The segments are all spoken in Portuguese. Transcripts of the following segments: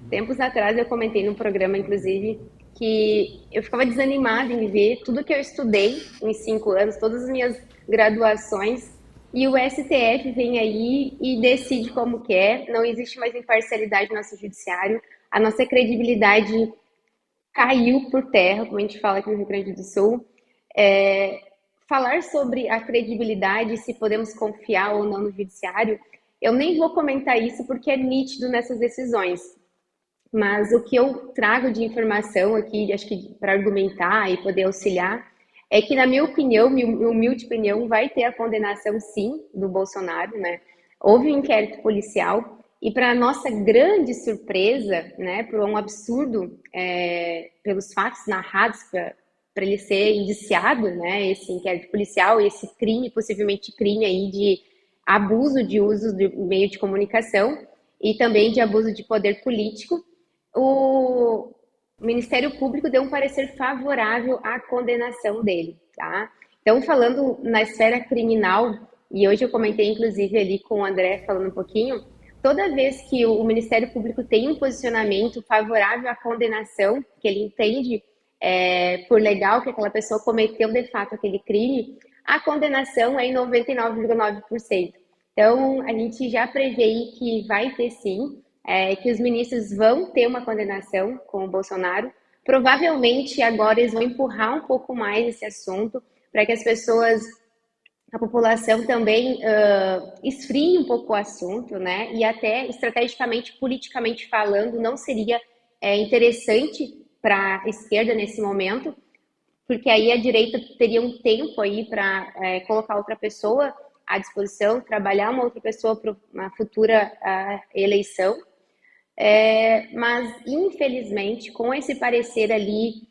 Tempos atrás eu comentei no programa, inclusive, que eu ficava desanimada em ver tudo que eu estudei em 5 anos, todas as minhas graduações, e o STF vem aí e decide como quer, não existe mais imparcialidade no nosso judiciário, a nossa credibilidade caiu por terra, como a gente fala aqui no Rio Grande do Sul. É, falar sobre a credibilidade, se podemos confiar ou não no judiciário, eu nem vou comentar isso porque é nítido nessas decisões. Mas o que eu trago de informação aqui, acho que para argumentar e poder auxiliar, é que, na minha opinião, minha humilde opinião, vai ter a condenação, sim, do Bolsonaro, né? Houve um inquérito policial e, para nossa grande surpresa, né, por um absurdo, pelos fatos narrados para ele ser indiciado, né, esse inquérito policial, esse crime, possivelmente crime aí de abuso de uso do meio de comunicação e também de abuso de poder político, o Ministério Público deu um parecer favorável à condenação dele, tá? Então, falando na esfera criminal, e hoje eu comentei inclusive ali com o André falando um pouquinho, toda vez que o Ministério Público tem um posicionamento favorável à condenação, que ele entende por legal que aquela pessoa cometeu de fato aquele crime, a condenação é em 99,9%. Então, a gente já prevê que vai ter sim, que os ministros vão ter uma condenação com o Bolsonaro. Provavelmente agora eles vão empurrar um pouco mais esse assunto para que as pessoas, a população também esfrie um pouco o assunto, né? E até estrategicamente, politicamente falando, não seria interessante para a esquerda nesse momento, porque aí a direita teria um tempo aí para colocar outra pessoa à disposição, trabalhar uma outra pessoa para uma futura eleição. Mas, infelizmente, com esse parecer ali,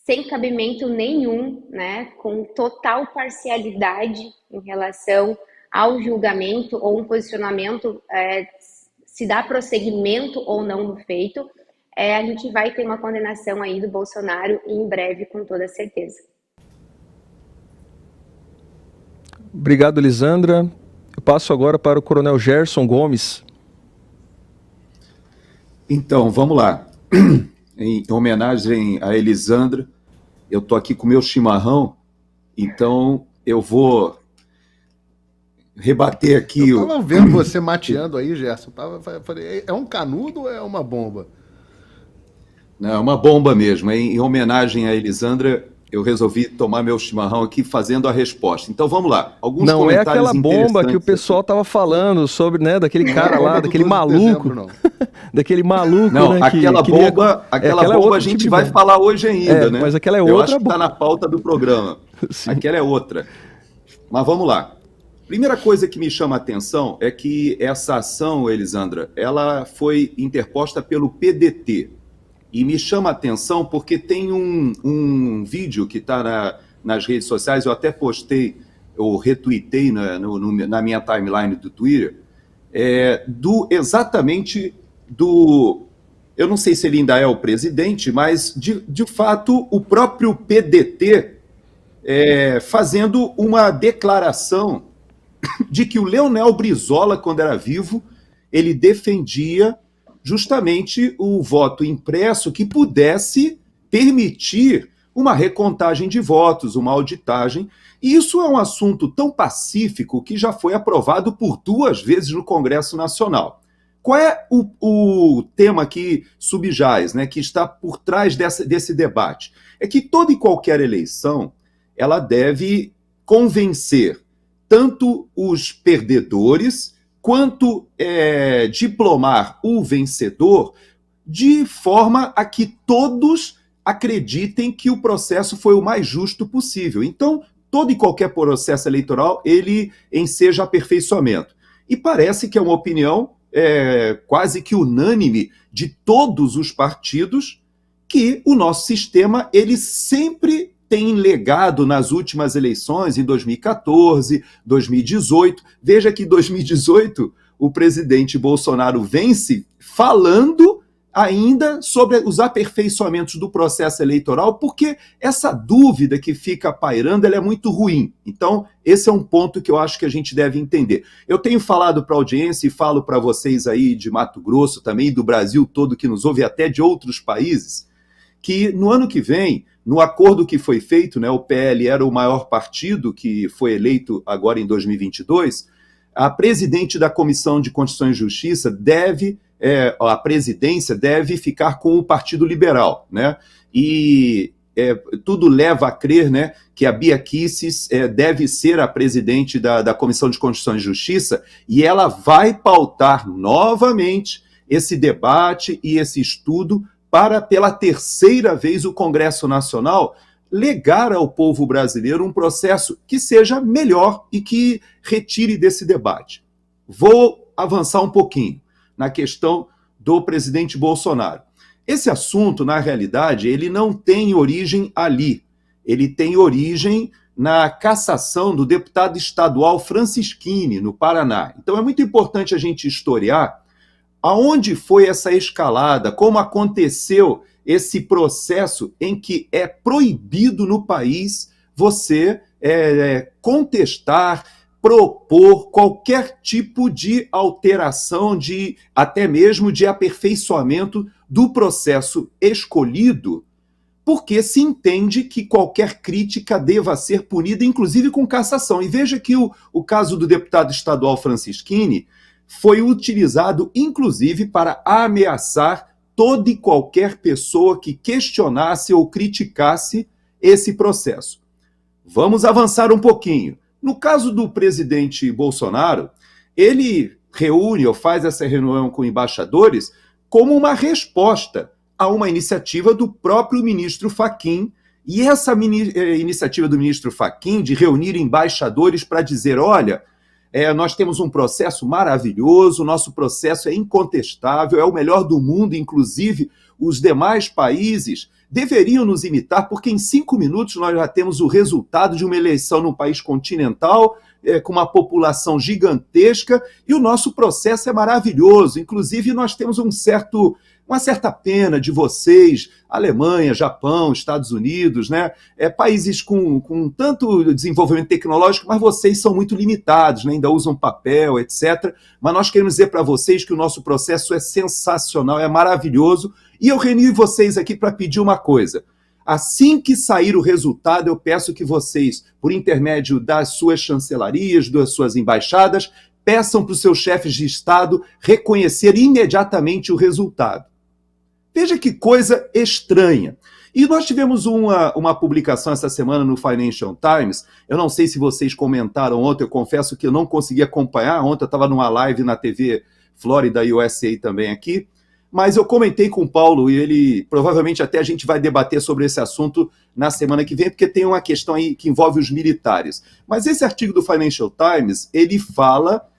sem cabimento nenhum, né, com total parcialidade em relação ao julgamento ou um posicionamento, se dá prosseguimento ou não no feito, a gente vai ter uma condenação aí do Bolsonaro em breve, com toda certeza. Obrigado, Lisandra. Eu passo agora para o Coronel Gerson Gomes. Então, vamos lá. Em homenagem a Elisandra, eu estou aqui com o meu chimarrão, então eu vou rebater aqui. Eu estava vendo você mateando aí, Gerson. Falei, é um canudo ou é uma bomba? Não, é uma bomba mesmo. Em homenagem a Elisandra, eu resolvi tomar meu chimarrão aqui fazendo a resposta. Então vamos lá. Alguns não comentários é aquela bomba que o pessoal estava falando sobre, né, daquele cara lá, daquele maluco. Daquele maluco, não, né? Aquela bomba a gente vai falar hoje ainda, né? Mas aquela é outra. Eu acho que está na pauta do programa. Sim. Aquela é outra. Mas vamos lá. Primeira coisa que me chama a atenção é que essa ação, Elisandra, ela foi interposta pelo PDT. E me chama a atenção porque tem um vídeo que está nas redes sociais, eu até postei, eu retuitei na minha timeline do Twitter, exatamente do... Eu não sei se ele ainda é o presidente, mas, de fato, o próprio PDT fazendo uma declaração de que o Leonel Brizola, quando era vivo, ele defendia justamente o voto impresso que pudesse permitir uma recontagem de votos, uma auditagem. E isso é um assunto tão pacífico que já foi aprovado por 2 vezes no Congresso Nacional. Qual é o tema que subjaz, né, que está por trás desse debate? É que toda e qualquer eleição ela deve convencer tanto os perdedores quanto diplomar o vencedor de forma a que todos acreditem que o processo foi o mais justo possível. Então, todo e qualquer processo eleitoral, ele enseja aperfeiçoamento. E parece que é uma opinião quase que unânime de todos os partidos que o nosso sistema, ele sempre tem legado nas últimas eleições, em 2014, 2018. Veja que em 2018 o presidente Bolsonaro vence falando ainda sobre os aperfeiçoamentos do processo eleitoral, porque essa dúvida que fica pairando, ela é muito ruim. Então, esse é um ponto que eu acho que a gente deve entender. Eu tenho falado para a audiência e falo para vocês aí de Mato Grosso também, do Brasil todo que nos ouve, até de outros países, que no ano que vem, no acordo que foi feito, né, o PL era o maior partido que foi eleito agora em 2022, a presidente da Comissão de Constituição e Justiça a presidência deve ficar com o Partido Liberal, né? E tudo leva a crer, né, que a Bia Kicis deve ser a presidente da Comissão de Constituição e Justiça, e ela vai pautar novamente esse debate e esse estudo para, pela terceira vez, o Congresso Nacional legar ao povo brasileiro um processo que seja melhor e que retire desse debate. Vou avançar um pouquinho na questão do presidente Bolsonaro. Esse assunto, na realidade, ele não tem origem ali. Ele tem origem na cassação do deputado estadual Francisquini, no Paraná. Então é muito importante a gente historiar aonde foi essa escalada, como aconteceu esse processo em que é proibido no país você contestar, propor qualquer tipo de alteração, até mesmo de aperfeiçoamento do processo escolhido, porque se entende que qualquer crítica deva ser punida, inclusive com cassação. E veja que o caso do deputado estadual Francisquini foi utilizado, inclusive, para ameaçar toda e qualquer pessoa que questionasse ou criticasse esse processo. Vamos avançar um pouquinho. No caso do presidente Bolsonaro, ele reúne ou faz essa reunião com embaixadores como uma resposta a uma iniciativa do próprio ministro Fachin, e essa iniciativa do ministro Fachin de reunir embaixadores para dizer, olha, nós temos um processo maravilhoso, o nosso processo é incontestável, é o melhor do mundo, inclusive os demais países deveriam nos imitar, porque em 5 minutos nós já temos o resultado de uma eleição num país continental, com uma população gigantesca, e o nosso processo é maravilhoso. Inclusive, nós temos uma certa pena de vocês, Alemanha, Japão, Estados Unidos, né? Países com tanto desenvolvimento tecnológico, mas vocês são muito limitados, né? Ainda usam papel, etc. Mas nós queremos dizer para vocês que o nosso processo é sensacional, é maravilhoso, e eu reuni vocês aqui para pedir uma coisa. Assim que sair o resultado, eu peço que vocês, por intermédio das suas chancelarias, das suas embaixadas, peçam para os seus chefes de Estado reconhecer imediatamente o resultado. Veja que coisa estranha. E nós tivemos uma publicação essa semana no Financial Times, eu não sei se vocês comentaram ontem, eu confesso que eu não consegui acompanhar, ontem eu estava numa live na TV Flórida USA também aqui, mas eu comentei com o Paulo e ele, provavelmente até a gente vai debater sobre esse assunto na semana que vem, porque tem uma questão aí que envolve os militares. Mas esse artigo do Financial Times, ele fala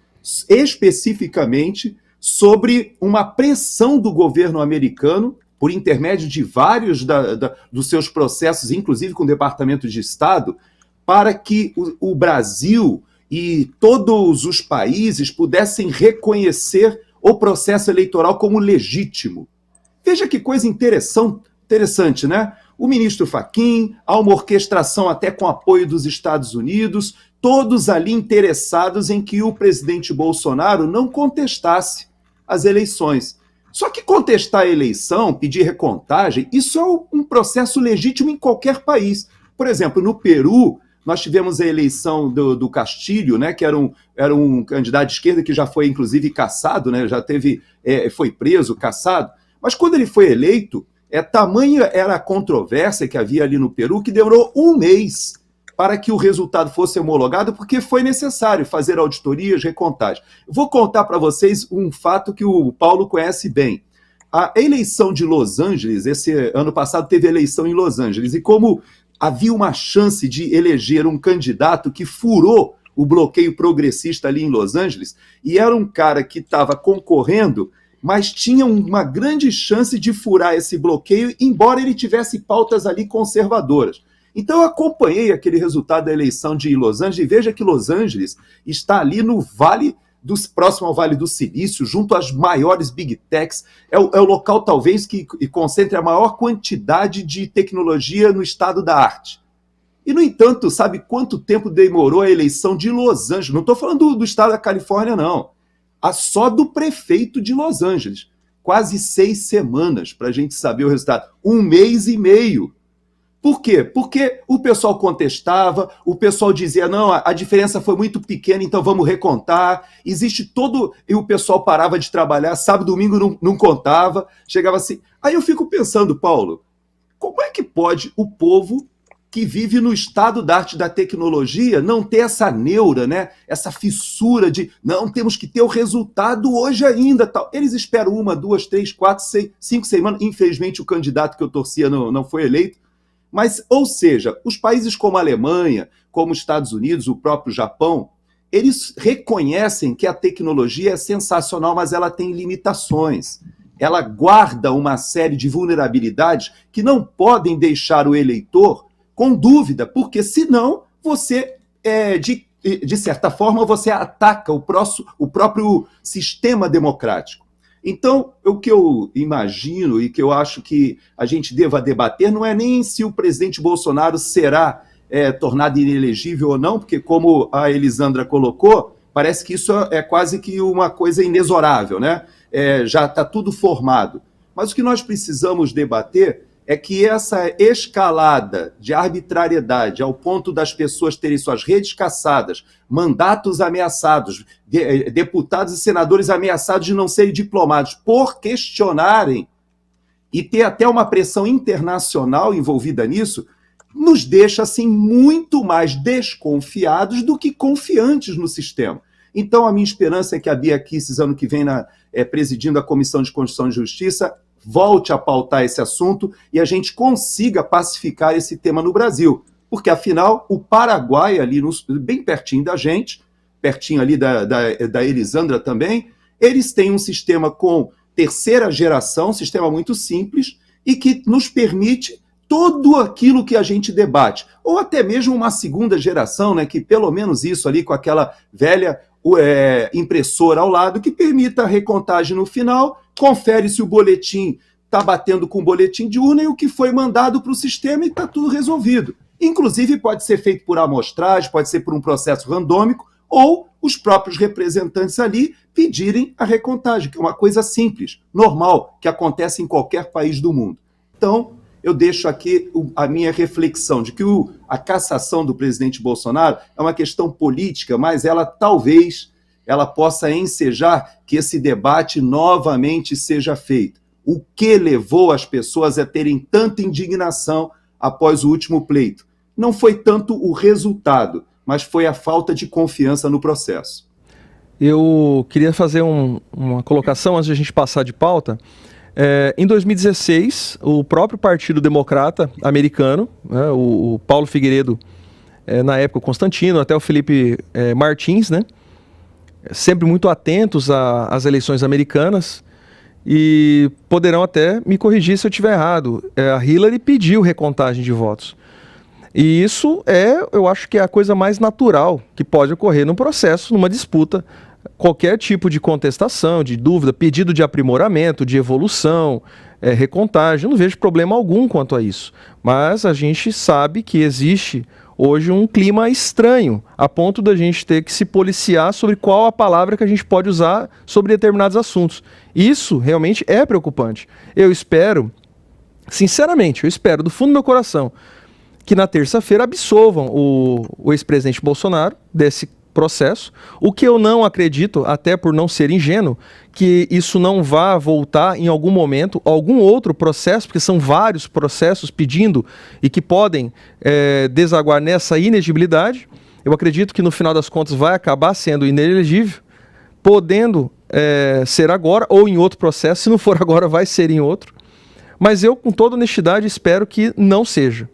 especificamente sobre uma pressão do governo americano, por intermédio de vários dos seus processos, inclusive com o Departamento de Estado, para que o Brasil e todos os países pudessem reconhecer o processo eleitoral como legítimo. Veja que coisa interessante, né? O ministro Fachin, há uma orquestração até com apoio dos Estados Unidos, todos ali interessados em que o presidente Bolsonaro não contestasse as eleições. Só que contestar a eleição, pedir recontagem, isso é um processo legítimo em qualquer país. Por exemplo, no Peru, nós tivemos a eleição do Castilho, né, que era um candidato de esquerda que já foi, inclusive, cassado, né, foi preso, cassado. Mas quando ele foi eleito, tamanha era a controvérsia que havia ali no Peru, que demorou 1 mês para que o resultado fosse homologado, porque foi necessário fazer auditorias, recontagem. Vou contar para vocês um fato que o Paulo conhece bem. A eleição de Los Angeles, esse ano passado teve eleição em Los Angeles, e como havia uma chance de eleger um candidato que furou o bloqueio progressista ali em Los Angeles, e era um cara que estava concorrendo, mas tinha uma grande chance de furar esse bloqueio, embora ele tivesse pautas ali conservadoras. Então eu acompanhei aquele resultado da eleição de Los Angeles, e veja que Los Angeles está ali no Vale próximo ao Vale do Silício, junto às maiores big techs, é o local talvez que concentre a maior quantidade de tecnologia no estado da arte. E, no entanto, sabe quanto tempo demorou a eleição de Los Angeles? Não estou falando do estado da Califórnia, não. Só do prefeito de Los Angeles. Quase 6 semanas para a gente saber o resultado. 1 mês e meio. Por quê? Porque o pessoal contestava, o pessoal dizia, não, a diferença foi muito pequena, então vamos recontar. Existe todo... E o pessoal parava de trabalhar, sábado e domingo não contava, chegava assim. Aí eu fico pensando, Paulo, como é que pode o povo que vive no estado da arte da tecnologia não ter essa neura, né? Essa fissura de, não, temos que ter o resultado hoje ainda. Tal. Eles esperam 1, 2, 3, 4, 5 semanas. Infelizmente, o candidato que eu torcia não foi eleito. Mas, ou seja, os países como a Alemanha, como os Estados Unidos, o próprio Japão, eles reconhecem que a tecnologia é sensacional, mas ela tem limitações. Ela guarda uma série de vulnerabilidades que não podem deixar o eleitor com dúvida, porque senão você, de certa forma, você ataca o próprio sistema democrático. Então, o que eu imagino e que eu acho que a gente deva debater não é nem se o presidente Bolsonaro será tornado inelegível ou não, porque como a Elisandra colocou, parece que isso é quase que uma coisa inexorável, né? Já está tudo formado. Mas o que nós precisamos debater é que essa escalada de arbitrariedade ao ponto das pessoas terem suas redes caçadas, mandatos ameaçados, deputados e senadores ameaçados de não serem diplomados por questionarem e ter até uma pressão internacional envolvida nisso, nos deixa assim muito mais desconfiados do que confiantes no sistema. Então a minha esperança é que a Bia Kicis, ano que vem, presidindo a Comissão de Constituição e Justiça, volte a pautar esse assunto e a gente consiga pacificar esse tema no Brasil. Porque, afinal, o Paraguai, ali bem pertinho da gente, pertinho ali da Elisandra também, eles têm um sistema com 3ª geração, um sistema muito simples, e que nos permite tudo aquilo que a gente debate. Ou até mesmo uma 2ª geração, né, que pelo menos isso ali com aquela velha impressora ao lado, que permita a recontagem no final, confere se o boletim está batendo com o boletim de urna e o que foi mandado para o sistema e está tudo resolvido. Inclusive pode ser feito por amostragem, pode ser por um processo randômico, ou os próprios representantes ali pedirem a recontagem, que é uma coisa simples, normal, que acontece em qualquer país do mundo. Então, eu deixo aqui a minha reflexão de que a cassação do presidente Bolsonaro é uma questão política, mas talvez ela possa ensejar que esse debate novamente seja feito. O que levou as pessoas a terem tanta indignação após o último pleito? Não foi tanto o resultado, mas foi a falta de confiança no processo. Eu queria fazer uma colocação antes de a gente passar de pauta. Em 2016, o próprio Partido Democrata americano, né, o Paulo Figueiredo, na época o Constantino, até o Felipe Martins, né, sempre muito atentos às eleições americanas, e poderão até me corrigir se eu estiver errado. A Hillary pediu recontagem de votos. E isso eu acho que é a coisa mais natural que pode ocorrer num processo, numa disputa. Qualquer tipo de contestação, de dúvida, pedido de aprimoramento, de evolução, recontagem, eu não vejo problema algum quanto a isso. Mas a gente sabe que existe hoje um clima estranho, a ponto da gente ter que se policiar sobre qual a palavra que a gente pode usar sobre determinados assuntos. Isso realmente é preocupante. Eu espero, sinceramente, do fundo do meu coração, que na terça-feira absolvam o ex-presidente Bolsonaro desse processo, o que eu não acredito, até por não ser ingênuo, que isso não vá voltar em algum momento, algum outro processo, porque são vários processos pedindo e que podem desaguar nessa inegibilidade. Eu acredito que no final das contas vai acabar sendo inelegível, podendo ser agora ou em outro processo, se não for agora vai ser em outro, mas eu com toda honestidade espero que não seja.